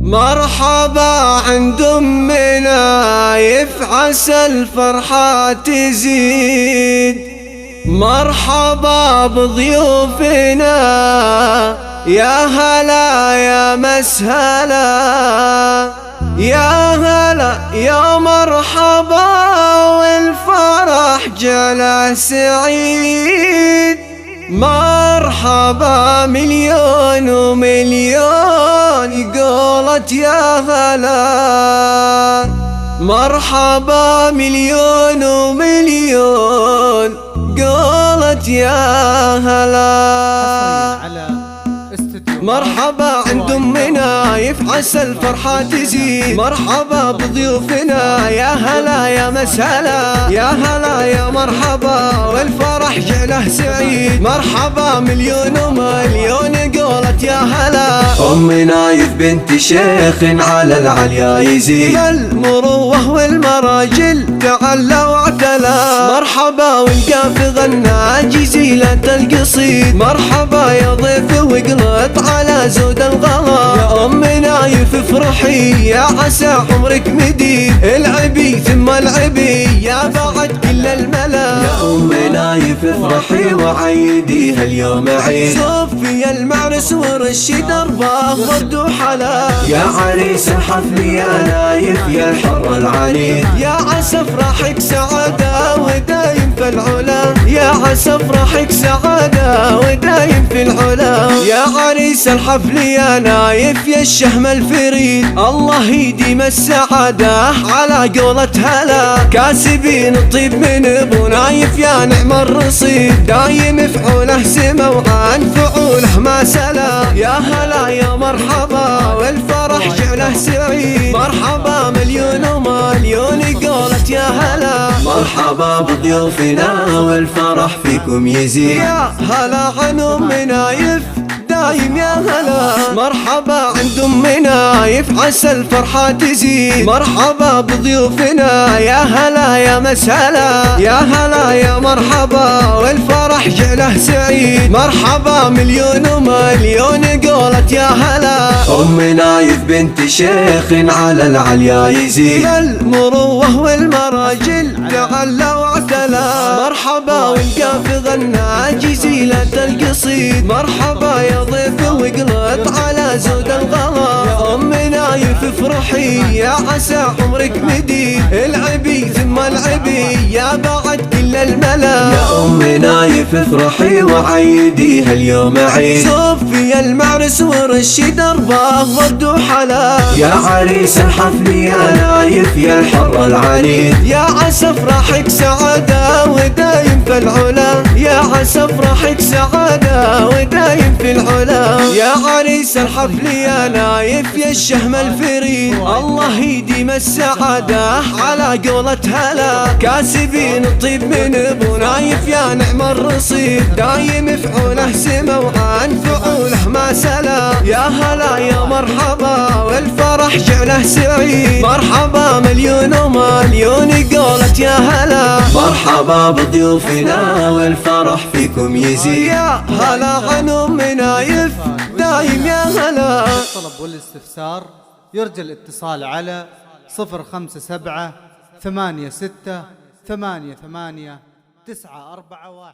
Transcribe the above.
مرحبا عند أمنا يفعس الفرحة تزيد. مرحبا بضيوفنا يا هلا يا مسهلا، يا هلا يا مرحبا والفرح جله سعيد. مرحبا مليون ومليون قولت يا هلا، مرحبا مليون ومليون قولت يا هلا. مرحبا عند أمنا يفعس الفرحة تزيد. مرحبا بضيوفنا يا هلا يا مسهلا، يا هلا يا مرحبا والفرح جله سعيد. مرحبا مليون ومليون قولت يا هلا. أم نايف بنت شيخ على العليا يزيد، المروة والمراجل تعلى واعتلى. مرحبا والقاف غنى جزيلة القصيد. مرحبا يا ضيف وقلت على زود الغلا. يا أم نايف افرحي يا عسى عمرك مديد. العبي ثم العبي يا بعد كل الملا. يا أم نايف افرحي وعيدي هاليوم عيد. صفي المعرس ورشي دربه ورد وحلا. يا عريس الحفل يا نايف يا الحر العنيد. يا عسى افراحك سعادة ودايم في العلا. يا عسى افراحك سعادة ودايم في العلا. يا عريس الحفل يا نايف يا الشهم الفريد. الله يديم السعادة على قولة هلا. كاسبين الطيب من ابو نايف يا نعم الرصيد. دايم فعوله سما وعن فعوله ما سلا. يا هلا يا مرحبا والفرح جعله سعيد. مرحبا مليون ومليون قولت يا هلا. مرحبا بضيوفنا والفرح فيكم يزيد. يا هلا عن أم نايف دايم يا هلا. مرحبا عند أمنا يفعس الفرحة تزيد. مرحبا بضيوفنا يا هلا يا مسهلا، يا هلا يا مرحبا والفرح جعله سعيد. مرحبا مليون ومليون قولت يا هلا. أم نايف بنت شيخ على العليا يزيد. المروة والمراجل تعلى واعتلى. مرحبا والقاف غنى جزيلة القصيد. مرحبا يا ضيف وقلت على زود الغلا. يا أم نايف افرحي يا عسى عمرك مديد. العبي ثم العبي يا بعد كل الملا. يا أم نايف افرحي وعيدي هاليوم عيد. صفي المعرس ورشي دربه ورد وحلا. يا عريس الحفل يا نايف يا الحر العنيد. يا عسى افراحك سعادة ودايم في العلا. يا عسى افراحك سعادة ودايم في العلا. يا عريس الحفل يا نايف يا الشهم الفريد. الله يديم السعادة على قولة هلا. كاسبين الطيب من ابو نايف يا نعم الرصيد. دايم فعوله سما وعن فعوله ما سلا. يا هلا يا مرحبا والفرح جعله سعيد. مرحبا مليون ومليون قولت يا هلا. مرحبا بضيوفنا والفرح فيكم يزيد. يا هلا عن أم نايف دايم يا هلا. الطلب والاستفسار يرجى الاتصال على 057 86 88 941.